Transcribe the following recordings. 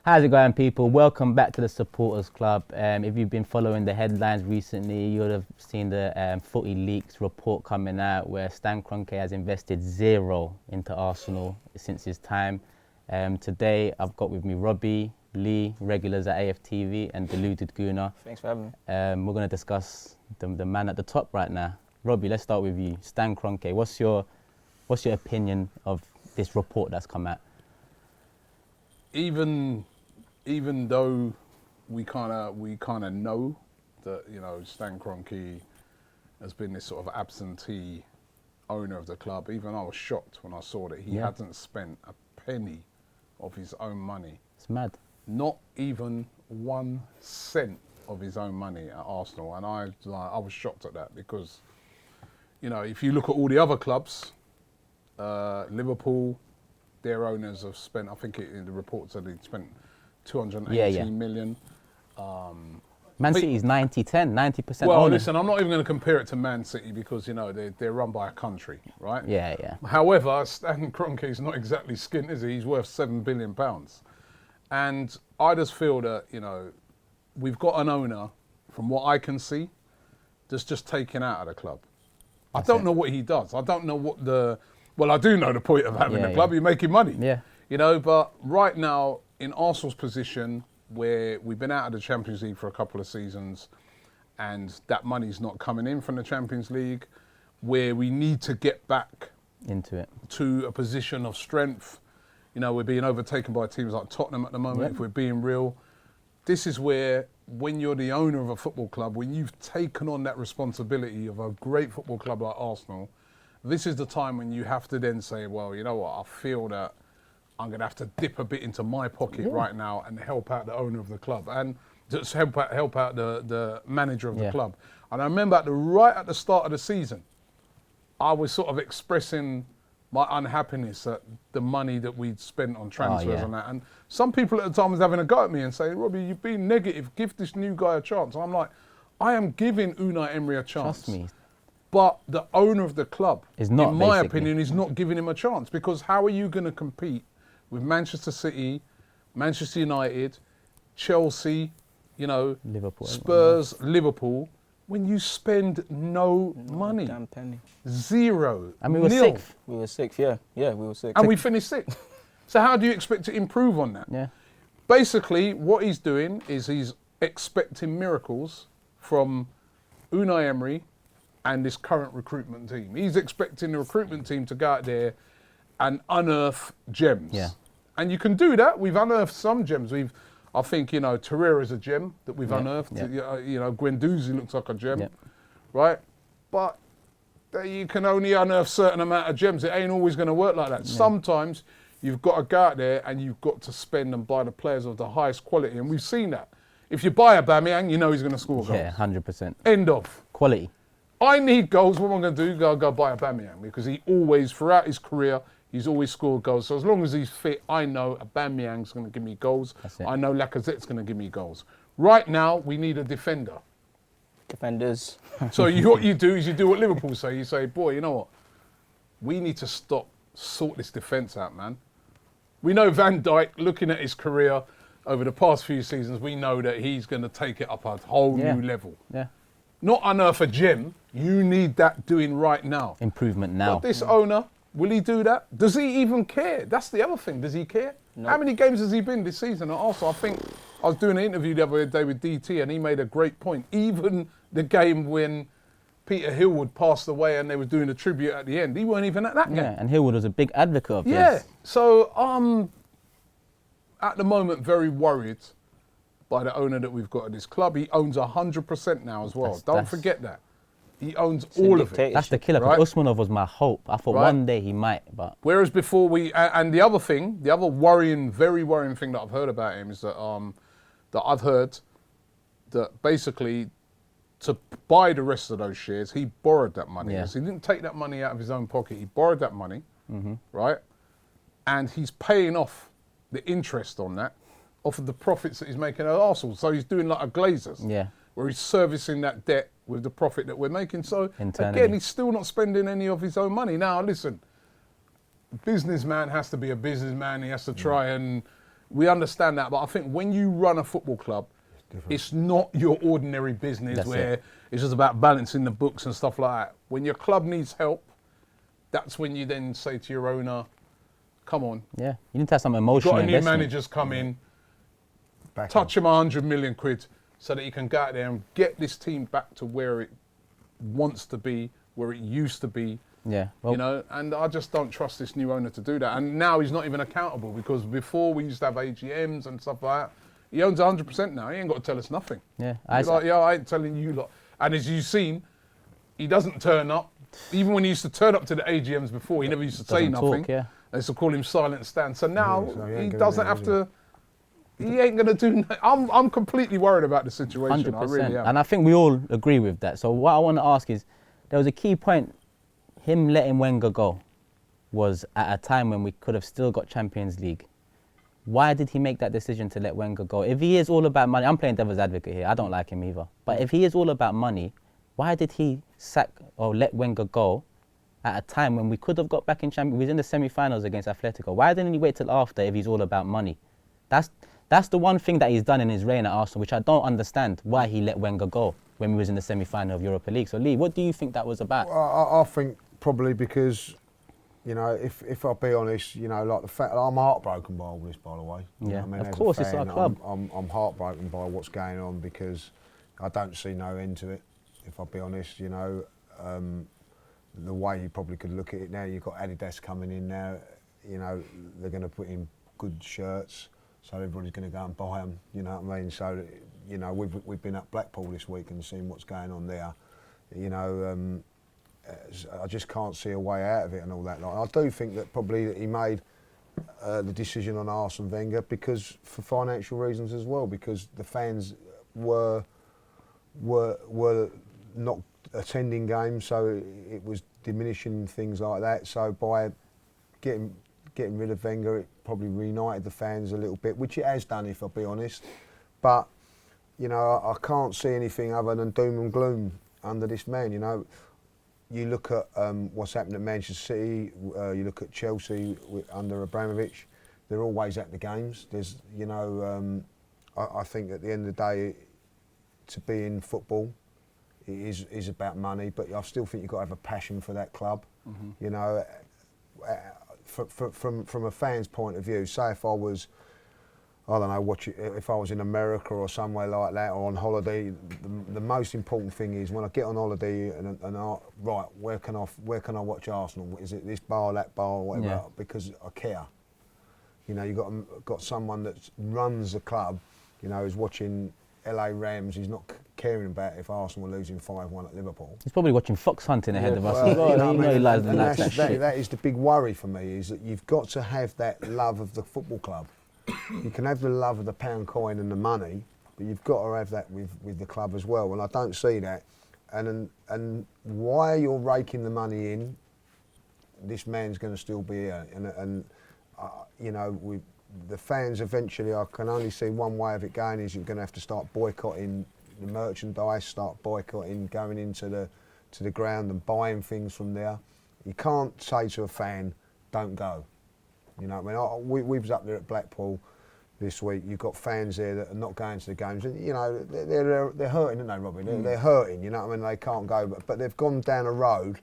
How's it going, people? Welcome back to the Supporters Club. If you've been following the headlines recently, you would have seen the Footy Leaks report coming out where Stan Kroenke has invested zero into Arsenal since his time. Today, I've got with me Robbie, Lee, regulars at AFTV, and Deluded Gooner. Thanks for having me. We're going to discuss the man at the top right now. Robbie, let's start with you. Stan Kroenke, what's your opinion of this report that's come out? Even though we kind of know that, you know, Stan Kroenke has been this sort of absentee owner of the club, even I was shocked when I saw that he hadn't spent a penny of his own money. It's mad. Not even 1 cent of his own money at Arsenal, and I was shocked at that because, you know, if you look at all the other clubs, Liverpool, their owners have spent, I think in the report said they'd spent 218 million. Man City's 90%. Well, owner. listen, I'm not even going to compare it to Man City because, you know, they're run by a country, right? Yeah. However, Stan Kroenke is not exactly skint, is he? He's worth £7 billion. And I just feel that, you know, we've got an owner, from what I can see, that's just taken out of the club. I don't know what he does. I don't know what I do know the point of having the club. You're making money. Yeah. You know, but right now, in Arsenal's position, where we've been out of the Champions League for a couple of seasons and that money's not coming in from the Champions League, where we need to get back into it to a position of strength. You know, we're being overtaken by teams like Tottenham at the moment, if we're being real. This is where, when you're the owner of a football club, when you've taken on that responsibility of a great football club like Arsenal, this is the time when you have to then say, well, you know what, I feel that I'm going to have to dip a bit into my pocket right now and help out the owner of the club and just help out the manager of the club. And I remember right at the start of the season, I was sort of expressing my unhappiness at the money that we'd spent on transfers and that. And some people at the time was having a go at me and saying, Robbie, you've been negative, give this new guy a chance. And I'm like, I am giving Unai Emery a chance. Trust me. But the owner of the club, is not, in my opinion, is not giving him a chance, because how are you going to compete with Manchester City, Manchester United, Chelsea, you know, Liverpool, Spurs, Liverpool, when you spend no money? Damn penny. Zero. And we were nil. sixth. We were sixth, yeah, we were sixth. And we finished sixth. So how do you expect to improve on that? Yeah. Basically, what he's doing is he's expecting miracles from Unai Emery and this current recruitment team. He's expecting the recruitment team to go out there and unearth gems. Yeah. And you can do that. We've unearthed some gems. I think, you know, Torreira's a gem that we've unearthed. Yeah. You know, Guendouzi looks like a gem, Yeah. right? But you can only unearth a certain amount of gems. It ain't always going to work like that. Yeah. Sometimes you've got to go out there and you've got to spend and buy the players of the highest quality. And we've seen that. If you buy a Aubameyang, you know he's going to score goals. Yeah, 100%. End of. Quality. I need goals. What am I going to do? Go buy a Aubameyang, because he always, throughout his career, he's always scored goals. So as long as he's fit, I know Aubameyang's going to give me goals. I know Lacazette's going to give me goals. Right now, we need a defender. Defenders. So what you do is you do what Liverpool say. You say, boy, you know what? We need to sort this defence out, man. We know Van Dijk, looking at his career over the past few seasons, we know that he's going to take it up a whole new level. Yeah. Not unearth a gem. You need that doing right now. Improvement now. But this owner, will he do that? Does he even care? That's the other thing. Does he care? No. How many games has he been this season? And also, I think I was doing an interview the other day with DT, and he made a great point. Even the game when Peter Hillwood passed away and they were doing a tribute at the end, he weren't even at that game. Yeah, and Hillwood was a big advocate of this. So I'm, at the moment, very worried by the owner that we've got at this club. He owns 100% now as well. Don't forget that. He owns all of it. That's the killer. Right? Usmanov was my hope. I thought one day he might, but... Whereas before and the other thing, the other very worrying thing that I've heard about him is that I've heard that basically to buy the rest of those shares, he borrowed that money. Yeah. So he didn't take that money out of his own pocket. He borrowed that money, right? And he's paying off the interest on that, off of the profits that he's making at Arsenal. So he's doing like a Glazers, where he's servicing that debt with the profit that we're making. So again, he's still not spending any of his own money. Now, listen, businessman has to be a businessman. He has to try and We understand that, but I think when you run a football club, it's not your ordinary business it's just about balancing the books and stuff like that. When your club needs help, that's when you then say to your owner, come on. Yeah, you need to have some emotional Got a new investment. manager's come in, touch him 100 million quid so that he can go out there and get this team back to where it wants to be, where it used to be. Yeah, well, You know, and I just don't trust this new owner to do that. And now he's not even accountable, because before we used to have AGMs and stuff like that. He owns 100% now. He ain't got to tell us nothing. yeah. He's like, yeah, I ain't telling you lot. And as you've seen, he doesn't turn up. Even when he used to turn up to the AGMs before, he never used to say Doesn't nothing. talk, yeah. They used to call him Silent Stan. So now he he ain't doesn't gonna have do to. He ain't gonna do. I'm completely worried about the situation. 100%. I really am. And I think we all agree with that. So what I want to ask is, there was a key point. Him letting Wenger go was at a time when we could have still got Champions League. Why did he make that decision to let Wenger go? If he is all about money, I'm playing devil's advocate here. I don't like him either. But if he is all about money, why did he sack or let Wenger go at a time when we could have got back in Champions? We was in the semi-finals against Atletico. Why didn't he wait till after if he's all about money? That's the one thing that he's done in his reign at Arsenal, which I don't understand why he let Wenger go when we was in the semi-final of Europa League. So Lee, what do you think that was about? I think probably because, you know, if I'll be honest, you know, like the fact I'm heartbroken by all this, by the way. You know Yeah, what I mean? of As a course, it's fan, our club. I'm heartbroken by what's going on, because I don't see no end to it. If I'll be honest, you know, the way you probably could look at it now, you've got Adidas coming in now. You know, they're going to put in good shirts, so everybody's going to go and buy them. You know what I mean? So, you know, we've been at Blackpool this week and seen what's going on there. You know. I just can't see a way out of it and all that. Like, I do think that probably that he made the decision on Arsene Wenger because for financial reasons as well, because the fans were not attending games, so it was diminishing things like that. So by getting rid of Wenger, it probably reunited the fans a little bit, which it has done, if I'll be honest. But you know, I can't see anything other than doom and gloom under this man. You know. You look at what's happened at Manchester City. You look at Chelsea under Abramovich. They're always at the games. There's, you know, I think at the end of the day, to be in football, it is about money. But I still think you've got to have a passion for that club. Mm-hmm. You know, from a fan's point of view. Say if I was, I don't know, if I was in America or somewhere like that, or on holiday, the most important thing is when I get on holiday and right, where can I watch Arsenal? Is it this bar, that bar, or whatever? Yeah. Because I care. You know, you've got someone that runs the club, you know, is watching LA Rams. He's not caring about if Arsenal are losing 5-1 at Liverpool. He's probably watching fox hunting ahead of us. You know what I mean? He lies And that shit. that is the big worry for me, is that you've got to have that love of the football club. You can have the love of the pound coin and the money, but you've got to have that with the club as well. And I don't see that. And while you're raking the money in, this man's going to still be here. And you know, the fans eventually, I can only see one way of it going, is you're going to have to start boycotting the merchandise, start boycotting going into the ground and buying things from there. You can't say to a fan, don't go. You know what I mean? We was up there at Blackpool this week. You've got fans there that are not going to the games. And, you know, they're hurting, aren't they, Robbie? They're hurting, you know what I mean? They can't go, but they've gone down a road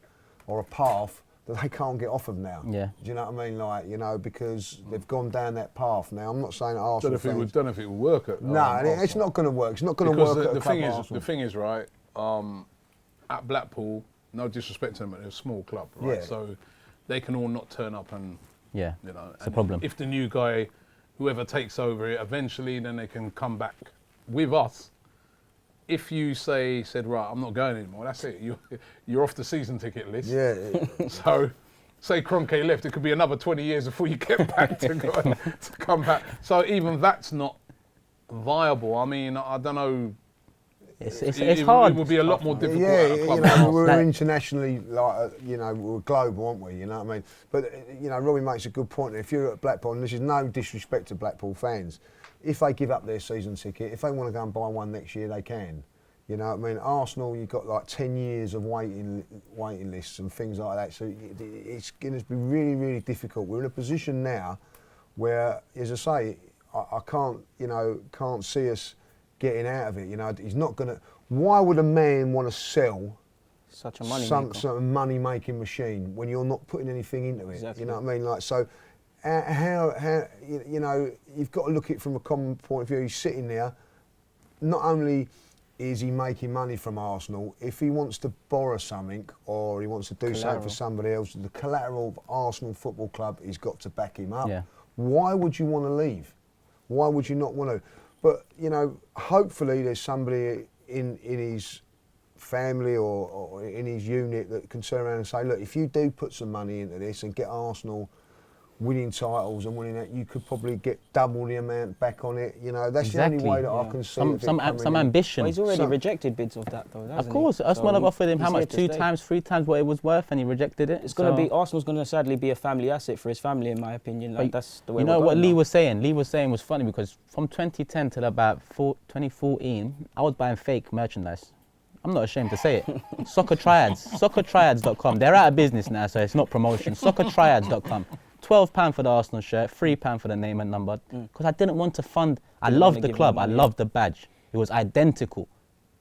or a path that they can't get off of now. Yeah. Do you know what I mean? Like, you know, because they've gone down that path now. I'm not saying that Arsenal fans... Don't know if it would work at No, it's not going to work. It's not going to work at a club like Arsenal. The thing is, right, at Blackpool, no disrespect to them, but they're a small club, right? Yeah. So they can all not turn up and... Yeah, you know, it's a problem. If the new guy, whoever takes over it, eventually then they can come back with us. If you said, right, I'm not going anymore, that's it. You're off the season ticket list. Yeah. So, say Kroenke left, it could be another 20 years before you get back to come back. So even that's not viable. I mean, I don't know. It's hard. It would be a lot more difficult. Yeah, at a club you like know, ours. we're internationally, like, you know, we're global, aren't we? You know what I mean? But, you know, Robbie makes a good point. If you're at Blackpool, and this is no disrespect to Blackpool fans, if they give up their season ticket, if they want to go and buy one next year, they can. You know what I mean? Arsenal, you've got like 10 years of waiting lists and things like that. So it's going to be really, really difficult. We're in a position now where, as I say, I can't see us getting out of it. You know, he's not going to. Why would a man want to sell Such a money some sort of money-making machine when you're not putting anything into it? Exactly. You know what I mean? Like, so how you know, you've got to look at it from a common point of view. He's sitting there. Not only is he making money from Arsenal, if he wants to borrow something or he wants to do something for somebody else, the collateral of Arsenal Football Club, he's got to back him up. Yeah. Why would you want to leave? Why would you not want to? But, you know, hopefully there's somebody in his family or in his unit that can turn around and say, look, if you do put some money into this and get Arsenal winning titles and winning that, you could probably get double the amount back on it. You know, that's the only way that I can see some ambition. Well, he's already rejected bids of that, though, hasn't Of course, he? Arsenal have offered him how much? 2 times, 3 times what it was worth, and he rejected it. It's going to be Arsenal's going to sadly be a family asset for his family, in my opinion. Like, that's the way. You know what Lee was saying? Lee was saying was funny because from 2010 till about 2014, I was buying fake merchandise. I'm not ashamed to say it. Soccer Triads, soccertriads.com. They're out of business now, so it's not promotion. Soccertriads.com. £12 for the Arsenal shirt, £3 for the name and number. Because I didn't want to fund. I loved the club. I loved the badge. It was identical,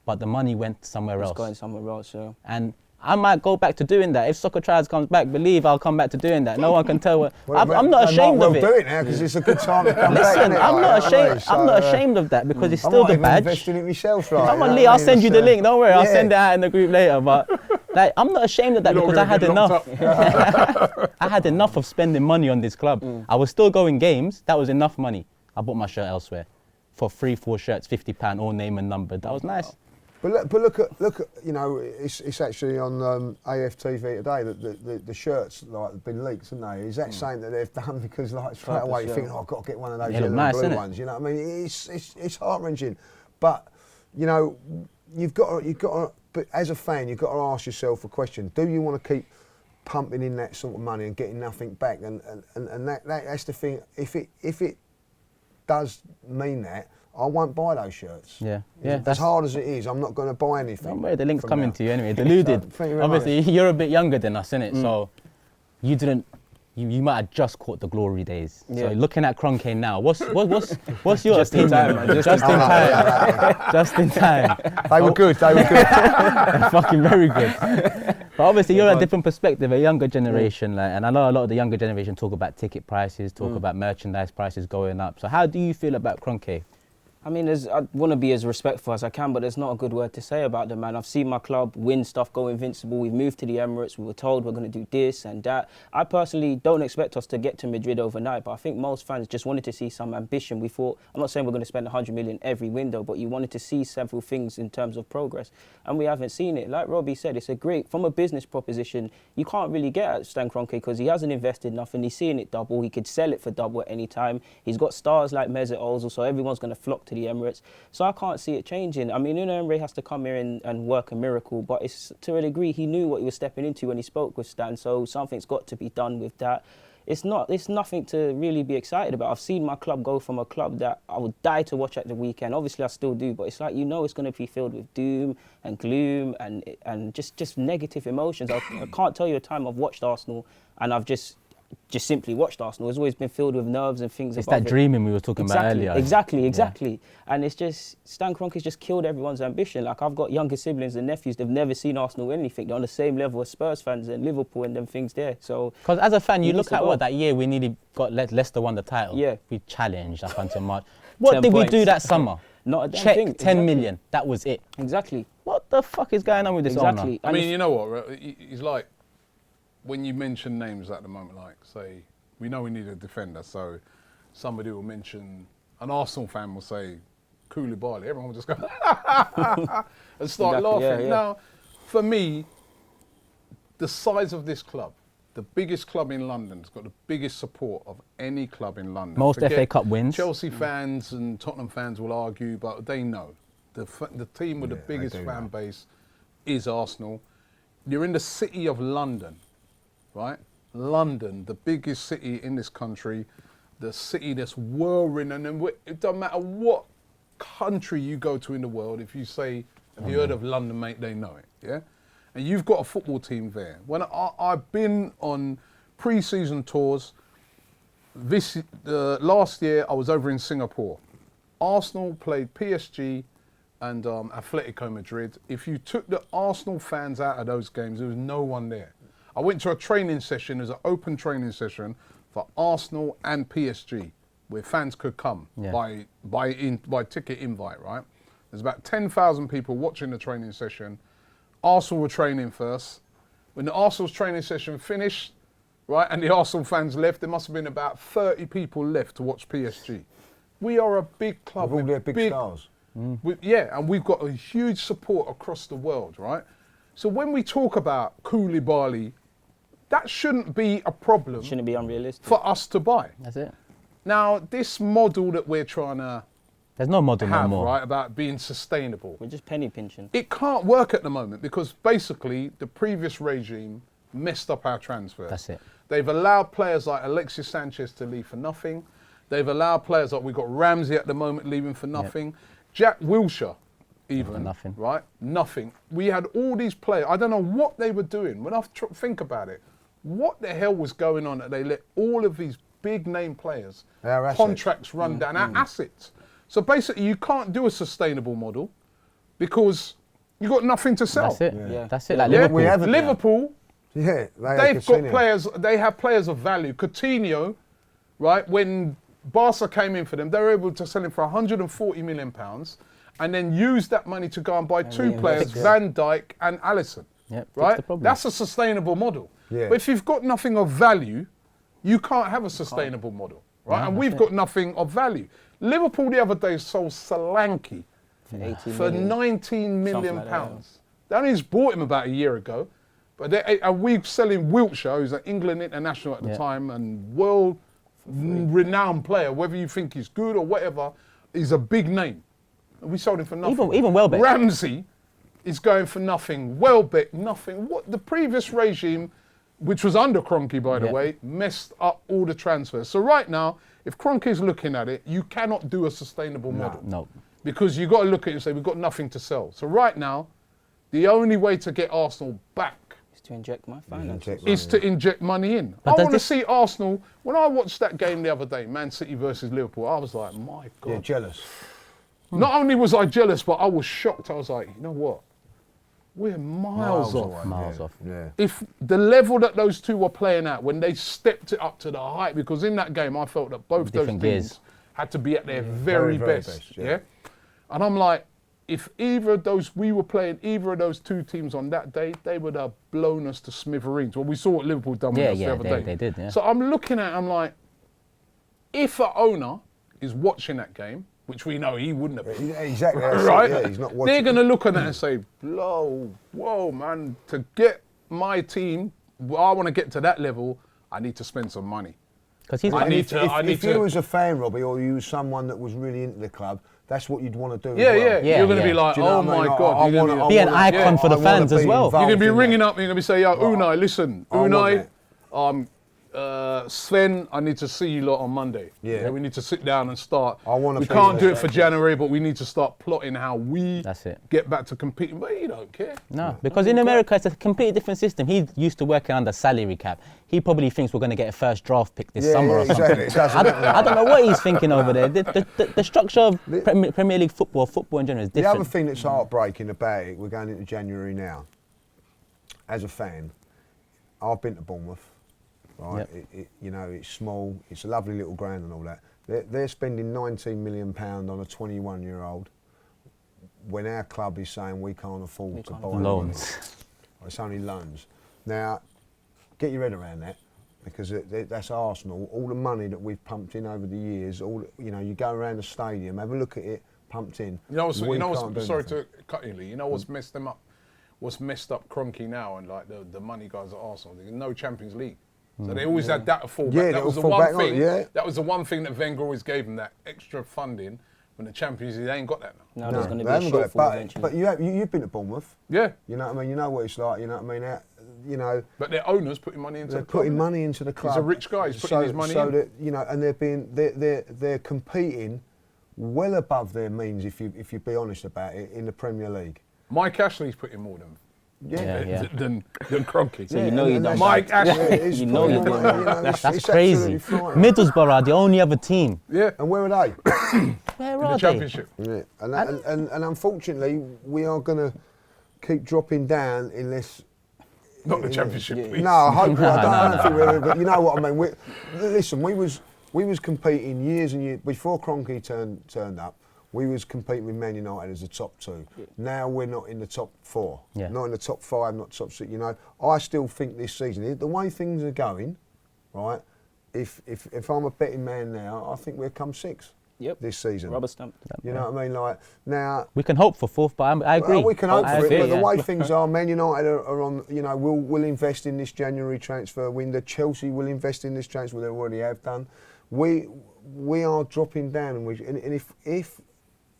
but the money went somewhere else. It's going somewhere else, yeah. And I might go back to doing that. If Soccer Triads comes back, believe I'll come back to doing that. No one can tell what. I'm not ashamed of it. do it now because it's a good time to come back. Listen, I'm not ashamed. I'm not ashamed of that because it's still the badge. I'm investing in it myself, right? Come on, Lee, I'll send you the link. Don't worry, I'll send it out in the group later. But like, I'm not ashamed of that because I had enough. I had enough of spending money on this club. I was still going games. That was enough money. I bought my shirt elsewhere for 3-4 shirts, £50, all name and number. That was nice. But look at you know, it's actually on AFTV today. The shirts like have been leaked, haven't they? Is that something that they've done because like straight away you think, oh, I've got to get one of those yellow and blue ones? You know what I mean? It's heart wrenching, but you know, you've got to. But as a fan, you've got to ask yourself a question: do you want to keep pumping in that sort of money and getting nothing back? And that's the thing. If it does mean that, I won't buy those shirts. Yeah. As hard as it is, I'm not going to buy anything. Don't worry, the link's coming to you anyway. Deluded. Obviously, you're a bit younger than us, innit? So you didn't. You might have just caught the glory days. Yeah. So looking at Kroenke now, what's your just opinion? In time, man. Just in time. Just in time. They were good. They're fucking very good. But obviously, you're a different perspective, a younger generation, like, and I know a lot of the younger generation talk about ticket prices, talk about merchandise prices going up. So how do you feel about Kroenke? I mean, I want to be as respectful as I can, but there's not a good word to say about the man. I've seen my club win stuff, go invincible. We've moved to the Emirates. We were told we're going to do this and that. I personally don't expect us to get to Madrid overnight, but I think most fans just wanted to see some ambition. We thought, I'm not saying we're going to spend 100 million every window, but you wanted to see several things in terms of progress, and we haven't seen it. Like Robbie said, it's a great, from a business proposition, you can't really get at Stan Kroenke because he hasn't invested nothing. He's seeing it double. He could sell it for double at any time. He's got stars like Mesut Ozil, so everyone's going to flock to the Emirates. So I can't see it changing. I mean, Emery has to come here and work a miracle, but it's to a degree he knew what he was stepping into when he spoke with Stan, so something's got to be done with that. It's nothing to really be excited about. I've seen my club go from a club that I would die to watch at the weekend. Obviously, I still do, but it's like, you know, it's going to be filled with doom and gloom and just negative emotions. I can't tell you a time I've watched Arsenal and I've just simply watched Arsenal. It's always been filled with nerves and things. It's that dreaming we were talking about earlier. Exactly. Yeah. And it's just, Stan Kroenke's just killed everyone's ambition. Like, I've got younger siblings and nephews, they've never seen Arsenal win anything. They're on the same level as Spurs fans and Liverpool and them things there. So, because as a fan, you look at that year we nearly got Leicester won the title. Yeah. We challenged up until March. What did we do that summer? Not a damn Check thing. 10 million. That was it. Exactly. What the fuck is going on with this owner? I mean, you know what? He's like, when you mention names at the moment, like, say, we know we need a defender, so somebody will mention, an Arsenal fan will say, Koulibaly. Everyone will just go, and start laughing. Yeah. Now, for me, the size of this club, the biggest club in London, has got the biggest support of any club in London. Most FA Cup wins. Chelsea fans and Tottenham fans will argue, but they know. The team with the biggest fan base is Arsenal. You're in the city of London, right? London, the biggest city in this country, the city that's whirring, and it doesn't matter what country you go to in the world, if you say, have you heard of London, mate, they know it, yeah? And you've got a football team there. When I've been on pre-season tours, last year I was over in Singapore. Arsenal played PSG and Atletico Madrid. If you took the Arsenal fans out of those games, there was no one there. I went to a training session. There's an open training session for Arsenal and PSG, where fans could come by ticket invite. Right? There's about 10,000 people watching the training session. Arsenal were training first. When the Arsenal's training session finished, right, and the Arsenal fans left, there must have been about 30 people left to watch PSG. We are a big club with all their big stars. And we've got a huge support across the world, right? So when we talk about Koulibaly, that shouldn't be a problem. Shouldn't be unrealistic For us to buy. That's it. Now, this model that we're trying to There's no model no more. right, about being sustainable, We're just penny pinching. it can't work at the moment because basically the previous regime messed up our transfers. That's it. They've allowed players like Alexis Sanchez to leave for nothing. They've allowed players like we've got Ramsey at the moment leaving for nothing. Jack Wilshere, even, nothing. right? Nothing. We had all these players. I don't know what they were doing. When I think about it, what the hell was going on that they let all of these big name players, Our assets. contracts run down, our assets. So basically you can't do a sustainable model because you've got nothing to sell. That's it. Yeah. That's it. Like Yeah? Liverpool. We haven't now. Liverpool, Yeah, they've got players, they have players of value. Coutinho, right, when Barca came in for them, they were able to sell him for £140 million and then use that money to go and buy two players, Van Dijk and Alisson. Yep, fix right? the problem. That's a sustainable model. Yeah. But if you've got nothing of value, you can't have a sustainable model, right? No, and that's we've it. got nothing of value. Liverpool the other day sold Solanke For 18 for million. 19 million Something like that, pounds. They only just bought him about a year ago. But we're selling Wiltshire, who's an England international at the time and world renowned player, whether you think he's good or whatever, he's a big name. And we sold him for nothing. Even Welbeck. Ramsey is going for nothing. Welbeck, nothing. What the previous regime, which was under Kroenke, by the way, messed up all the transfers. So right now, if Kroenke is looking at it, you cannot do a sustainable model. No. Because you've got to look at it and say, we've got nothing to sell. So right now, the only way to get Arsenal back To inject my finances. is to inject money in. But I does want to this- see Arsenal. When I watched that game the other day, Man City versus Liverpool, I was like, my God. Yeah, jealous. Not only was I jealous, but I was shocked. I was like, you know what? We're miles off. away, Miles yeah, off. Yeah. If the level that those two were playing at, when they stepped it up to the height, because in that game I felt that both Different those gears. teams had to be at their very, very best. yeah. Yeah. And I'm like, if either of those, we were playing either of those two teams on that day, they would have blown us to smithereens. Well, we saw what Liverpool done with us the other day. They did, yeah. So I'm looking at it, I'm like, if an owner is watching that game, which we know he wouldn't have been, Yeah, exactly. that's it, right? Yeah, he's not watching. They're going to look at that and say, whoa, man, to get my team, I want to get to that level, I need to spend some money. Because he's I need to. If you was a fan, Robbie, or you was someone that was really into the club, that's what you'd want to do. Yeah, as well. yeah. You're going to be like, Do you know oh what I my mean? God. You're gonna Be an icon for the I wanna fans as be well. involved You're going to be in ringing that. up and you're going to be saying, yo, Unai, listen, I want Unai, Sven, I need to see you lot on Monday. Yeah. We need to sit down and start. I wanna We be can't do there. it for January, but we need to start plotting how we That's it. get back to competing. But you don't care. No, because in America it's a completely different system. He's used to working under salary cap. He probably thinks we're going to get a first draft pick this summer or something. Exactly. It doesn't I don't know what he's thinking over there. The structure of Premier League football in general is The different. other thing that's heartbreaking about it, we're going into January now. As a fan, I've been to Bournemouth. Right, Yep. it's small. It's a lovely little ground and all that. They're spending £19 million on a 21-year-old, when our club is saying we can't afford to buy loans. It's only loans. Now, get your head around that, because that's Arsenal. All the money that we've pumped in over the years, you go around the stadium, have a look at it, pumped in. You know what's We can't do sorry nothing. to cut you, Lee. You know what's messed them up? What's messed up Kroenke now and like the money guys at Arsenal? There's no Champions League. So they always had that to fall back. Yeah, That they'll was the fall one back on it, thing. yeah. That was the one thing that Wenger always gave them, that extra funding when the Champions League. They ain't got that now. Now there's going to be they a haven't got it, shortfall eventually. but you've been to Bournemouth. Yeah. You know what I mean? You know what it's like. You know what I mean? But their owners putting money into They're the club. putting innit? money into the club. He's a rich guy. He's putting his money in. That, and they're competing well above their means. If you be honest about it, in the Premier League. Mike Ashley's putting more than than Kroenke. So you know you done Mike bad. Ashley. You know you're doing That's crazy. Middlesbrough are the only other team. Yeah. And where are they? Where In are the they? Championship. Yeah. And unfortunately, we are going to keep dropping down unless. Not the Championship, please. No, I hope No, I don't no, think we're. But you know what I mean. Listen, we was competing years and years before Kroenke turned up. We was competing with Man United as the top two. Yeah. Now we're not in the top four. Yeah. Not in the top five, not top six. You know, I still think this season, the way things are going, right? If I'm a betting man now, I think we'll come sixth. Yep. This season. Rubber stamp. You know what I mean? Like now. We can hope for fourth, but I agree. Well, we can hope for it, but the way yeah. things are, Man United are on. You know, will invest in this January transfer window. Chelsea will invest in this transfer. They already have done. We are dropping down, and if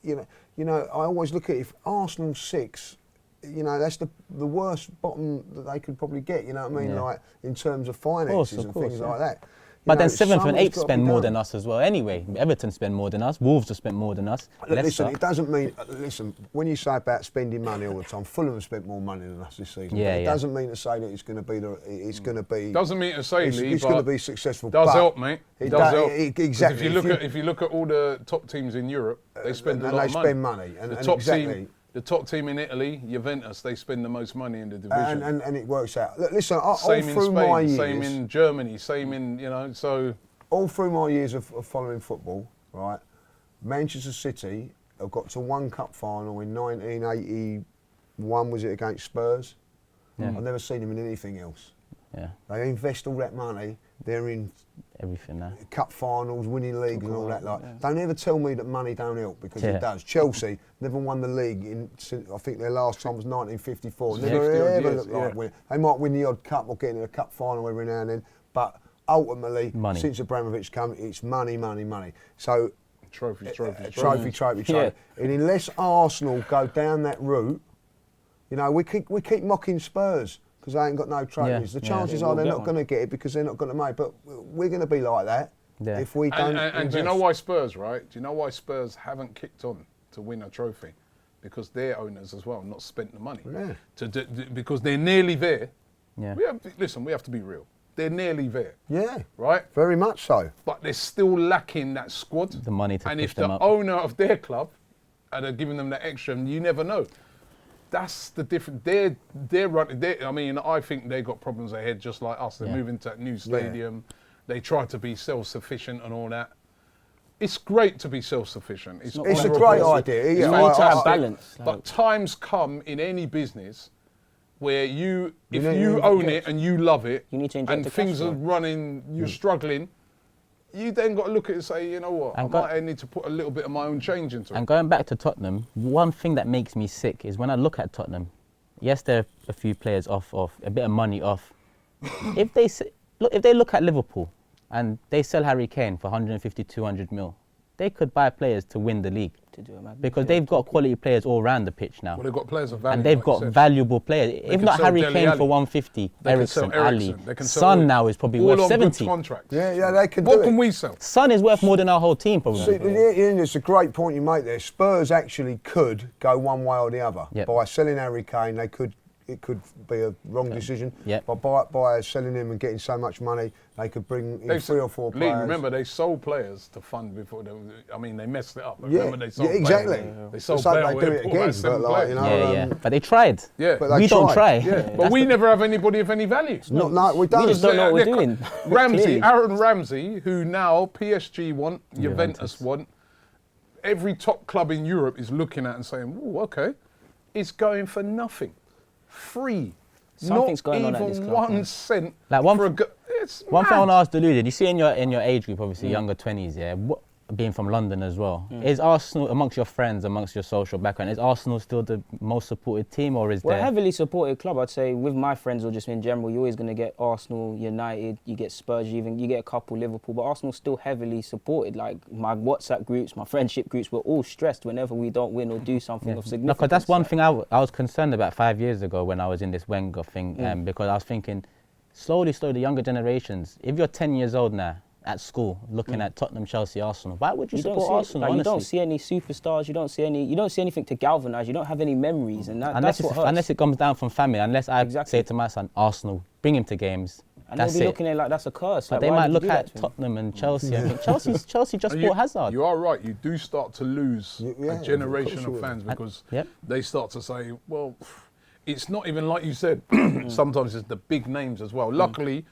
you know, I always look at if Arsenal 6, you know, that's the worst bottom that they could probably get. You know what I mean? Like in terms of finances and things like that. But then 7th and 8th spend more than us as well. Anyway, Everton spend more than us. Wolves have spent more than us. Listen, it doesn't mean. Listen, when you say about spending money all the time, Fulham have spent more money than us this season. Yeah, it doesn't mean to say that it's going to be It's going to be. Doesn't mean to say, Lee, it's going to be successful. Does help, mate. It does help. Exactly. If you look at all the top teams in Europe, they spend a lot of money. They spend money. And the top exactly. team. The top team in Italy, Juventus, they spend the most money in the division. And it works out. Look, listen, same in Spain, same in Germany, same in, you know, so. All through my years of following football, right, Manchester City have got to one cup final in 1981, was it, against Spurs? Yeah. I've never seen them in anything else. Yeah. They invest all that money, they're in everything now. Cup finals, winning leagues and all that. Don't ever tell me that money don't help, because it does. Chelsea never won the league I think their last time was 1954. Never ever looked like winning. They might win the odd cup or get in a cup final every now and then, but ultimately, since Abramovich come, it's money. So trophy. And unless Arsenal go down that route, you know, we keep mocking Spurs because they ain't got no trophies. The chances are they're not going to get it because they're not going to make. But we're going to be like that if we don't. And do you know why Spurs, right? Do you know why Spurs haven't kicked on to win a trophy? Because their owners as well not spent the money. Yeah. Because they're nearly there. Yeah. We have to be real. They're nearly there. Yeah. Right? Very much so. But they're still lacking that squad. The money to and push them up. And if the owner of their club are giving them that extra, you never know. That's the difference. They're running. I mean, I think they got problems ahead just like us. They're moving to that new stadium. Yeah. They try to be self-sufficient and all that. It's great to be self-sufficient. It's a great idea. It's great to have balance. But times come in any business where if you own it and you love it, and things are running, you're struggling, you then got to look at it and say, you know what, I might need to put a little bit of my own change into it. And going back to Tottenham, one thing that makes me sick is when I look at Tottenham, yes, there are a few players off, a bit of money off. If they look at Liverpool and they sell Harry Kane for 150, 200 mil, they could buy players to win the league. Because they've got quality players all around the pitch now. Well, they've got players of value. And they've got valuable players. If not Harry Kane for 150, Eriksen, Ali. Son now is probably worth 70. Contracts. Yeah, they can do What can we sell? Son is worth more than our whole team, probably. See, it's a great point you make there. Spurs actually could go one way or the other. By selling Harry Kane, it could be a wrong decision. But by selling him and getting so much money, they could bring in 3 or 4 players. Remember, they sold players to fund before. They messed it up. Remember, they sold exactly. Players. They sold players. They do it again. But they tried. Yeah. But we don't try. Yeah. But we never have anybody of any value. No, we don't. We just don't know what we're doing. Aaron Ramsey, who now PSG want, Juventus want, every top club in Europe is looking at and saying, "Oh, okay, it's going for nothing." Free. Something's going on at this club. Not even 1 cent. Like one thing I want to ask Deluded, you see in your age group, obviously younger 20s, being from London as well, is Arsenal, amongst your friends, amongst your social background, is Arsenal still the most supported team, or is there? We're a heavily supported club, I'd say. With my friends or just in general, you're always going to get Arsenal, United, you get Spurs, you get a couple Liverpool, but Arsenal's still heavily supported. Like my WhatsApp groups, my friendship groups, we're all stressed whenever we don't win or do something of significance. No, because that's one thing I was concerned about 5 years ago when I was in this Wenger thing, because I was thinking, slowly, the younger generations, if you're 10 years old now, at school, looking at Tottenham, Chelsea, Arsenal. Why would you support Arsenal? Like, honestly? you don't see any superstars. You don't see anything to galvanise. You don't have any memories, and that's what hurts. Unless it comes down from family. Unless I say to my son, Arsenal, bring him to games. And that's they'll be it. looking at it like that's a curse. But Like, they why might did you look do that at to him? Tottenham and Chelsea. I think Chelsea just bought Hazard. You are right. You do start to lose a generation of fans because they start to say, well, it's not even like you said. Sometimes it's the big names as well. Luckily,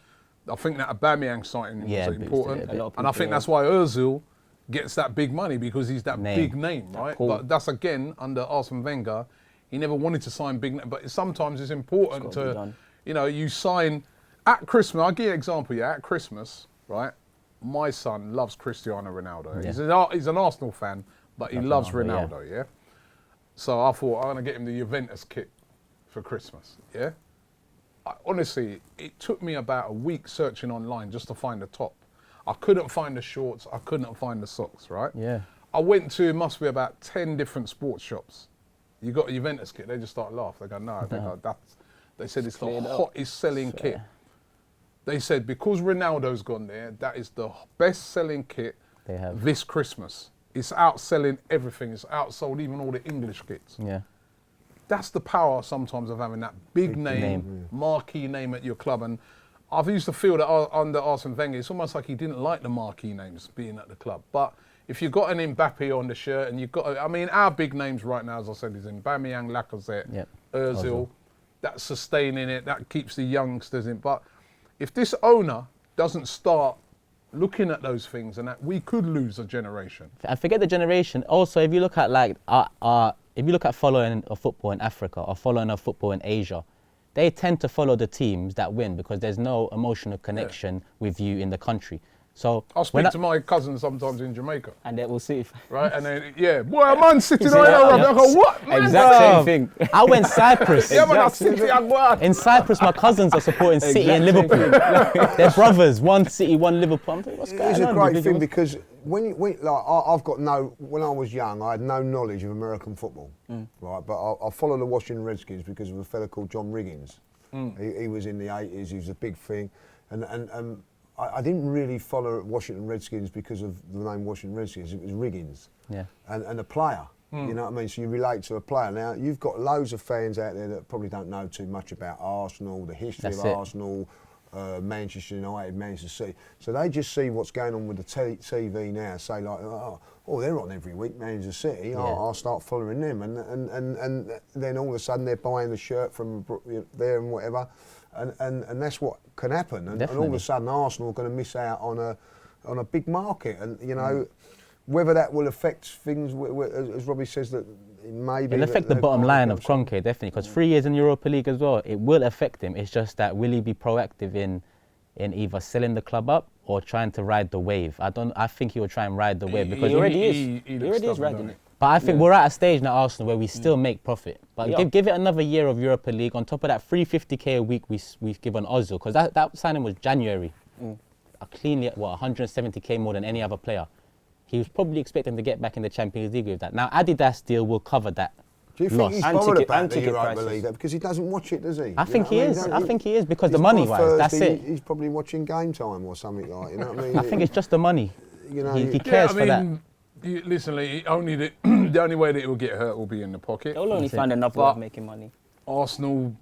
I think that Aubameyang sighting was important. And I think that's why Ozil gets that big money because he's that big name, right? But that's again, under Arsene Wenger, he never wanted to sign big names. But sometimes it's important to, you sign at Christmas. I'll give you an example, at Christmas, right? My son loves Cristiano Ronaldo. Yeah. He's an Arsenal fan, but he loves Ronaldo, yeah? So I thought, I'm going to get him the Juventus kit for Christmas, yeah? Honestly, it took me about a week searching online just to find the top. I couldn't find the shorts, I couldn't find the socks, right? Yeah. I went to, must be about 10 different sports shops. You got a Juventus kit, they just start laughing. They go, no. They said it's the hottest selling kit. They said because Ronaldo's gone there, that is the best selling kit they have this Christmas. It's outselling everything. It's outsold even all the English kits. Yeah. That's the power sometimes of having that big name, marquee name at your club. And I've used to feel that under Arsene Wenger, it's almost like he didn't like the marquee names being at the club. But if you've got an Mbappe on the shirt and you've got, our big names right now, as I said, is Aubameyang, Lacazette, Ozil. That's sustaining it. That keeps the youngsters in. But if this owner doesn't start looking at those things, and that we could lose a generation. I forget the generation. Also, if you look at if you look at following a football in Africa or following a football in Asia, they tend to follow the teams that win because there's no emotional connection with you in the country. So I'll speak to my cousins sometimes in Jamaica. And then we'll see. Right, and then, boy, a man sitting on here, I go, what? Man? Exact same thing. I went Cyprus. In Cyprus, my cousins are supporting City and Liverpool. They're brothers, one City, one Liverpool. I'm thinking, what's going on? It's a great thing because when I was young, I had no knowledge of American football, right? But I followed the Washington Redskins because of a fella called John Riggins. He was in the 80s, he was a big thing. And I didn't really follow Washington Redskins because of the name Washington Redskins. It was Riggins and a player. You know what I mean? So you relate to a player. Now, you've got loads of fans out there that probably don't know too much about Arsenal, the history of Arsenal, Manchester United, Manchester City. So they just see what's going on with the TV now, say like, oh, they're on every week, Manchester City. I'll start following them. And then all of a sudden they're buying the shirt from there and whatever. And that's what can happen. And all of a sudden Arsenal are going to miss out on a big market. And, whether that will affect things, as Robbie says, that maybe... It'll affect the bottom line of Kroenke, definitely, because 3 years in Europa League as well, it will affect him. It's just that will he be proactive in either selling the club up or trying to ride the wave? I think he will try and ride the wave because he already is riding it. But I think we're at a stage now, Arsenal, where we still make profit. But give it another year of Europa League. On top of that, $350K a week we've given Ozil, because that signing was January. A cleanly, 170K more than any other player. He was probably expecting to get back in the Champions League with that. Now, Adidas deal will cover that. Do you think he's bothered about the Europa League? Because he doesn't watch it, does he? I think he is. I think he is because the money-wise, that's it. He's probably watching Game Time or something like. You know what I mean? I think it's just the money. He cares for that. Listen, the only way that it will get hurt will be in the pocket. They'll only find another way of making money. Arsenal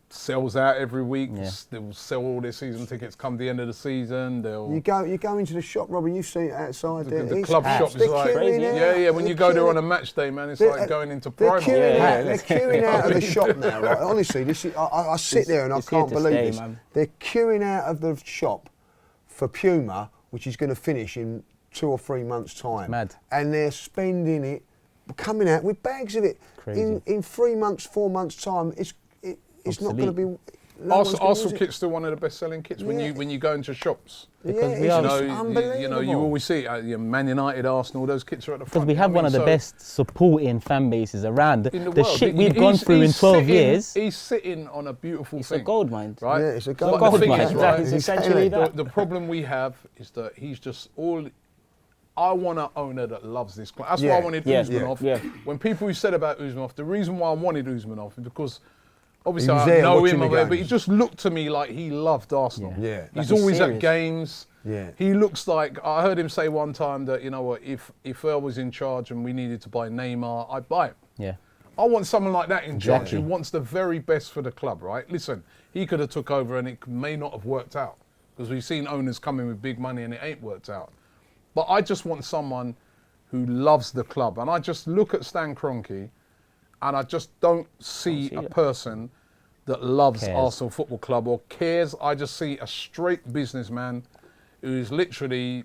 sells out every week. They'll sell all their season tickets come the end of the season. You go into the shop, Robbie. You see it outside there. The club shop is like crazy. When you go there on a match day, man, it's like going into Primark. They're queuing out of the shop now. Right? Honestly, I sit there and I can't believe this. Man. They're queuing out of the shop for Puma, which is going to finish in 2 or 3 months' time. Mad. And they're spending it, coming out with bags of it. Crazy. In 3 months, 4 months' time, it's not going to be. Arsenal kit's still one of the best-selling kits when you go into shops. Because unbelievable. You always see Man United, Arsenal, those kits are at the front. Because we have one of the best supporting fan bases around. The shit we've gone through in 12 years. He's sitting on a beautiful thing. It's a gold mine, right? Yeah, it's a gold mine. It's essentially that. The problem we have is that he's just all. I want an owner that loves this club. That's why I wanted Usmanov. Yeah. When people said about Usmanov, the reason why I wanted Usmanov is because obviously I know him, but he just looked to me like he loved Arsenal. Yeah. He's always at games. Yeah. He looks like, I heard him say one time that, you know what, if I was in charge and we needed to buy Neymar, I'd buy him. Yeah. I want someone like that in charge Exactly. who wants the very best for the club, right? Listen, he could have took over and it may not have worked out because we've seen owners come in with big money and it ain't worked out. But I just want someone who loves the club. And I just look at Stan Kroenke and I just don't see a person that loves Arsenal Football Club or cares. I just see a straight businessman who's literally,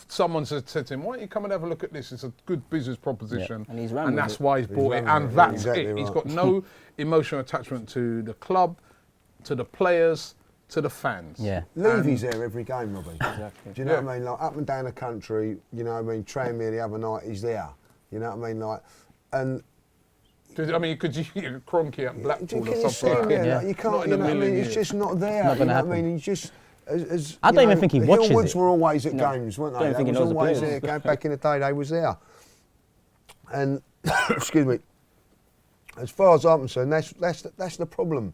someone said to him, why don't you come and have a look at this? It's a good business proposition. And he's ran and with that's it. why he's bought it. And that's Exactly it. right. He's got no emotional attachment to the club, to the players, to the fans. Yeah. Levy's there every game, Robbie. Exactly. Do you know what I mean? Like up and down the country, you know what I mean? Tranmere the other night, he's there. You know what I mean? Like, and I mean, could you get a Kroenke at Blackpool can or you see something him like there? that? Yeah. Like, you can't, Not in you a know what I million mean? It's years. just not there. Not You gonna know what I happen. mean? He's just. As, I don't even think he watches Hillwoods it. were always at No. games, weren't they? Don't think he They knows was the always players. there. Going back in the day, they was there. And excuse me. As far as I'm concerned, that's the problem.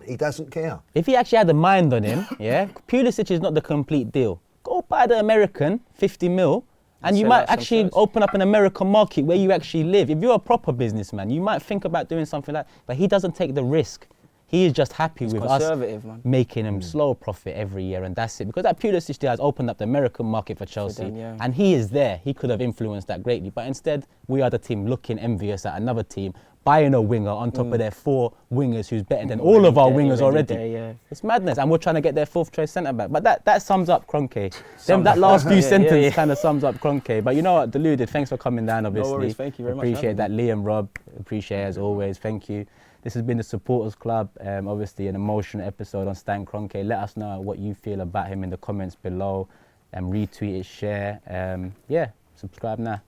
He doesn't care. If he actually had a mind on him, yeah, Pulisic is not the complete deal. Go buy the American, 50 mil, and you Sell might out some actually shirts. open up an American market where you actually live. If you're a proper businessman, you might think about doing something like that, but he doesn't take the risk. He is just happy with us conservative, man. making him slow profit every year, and that's it. Because that Pulisic deal has opened up the American market for Chelsea, them, yeah. and he is there. He could have influenced that greatly, but instead, we are the team looking envious at another team, buying a winger on top of their 4 wingers who's better than all of our wingers already. It's madness, and we're trying to get their 4th choice centre back. But that sums up Kroenke. That last few sentences kind of sums up Kroenke. But you know what, Deluded, thanks for coming down, obviously. No worries, thank you very much for Appreciate that, having Liam, Rob. Appreciate it as always. Thank you. This has been the Supporters Club, obviously an emotional episode on Stan Kroenke. Let us know what you feel about him in the comments below. Retweet it, share. Yeah, subscribe now.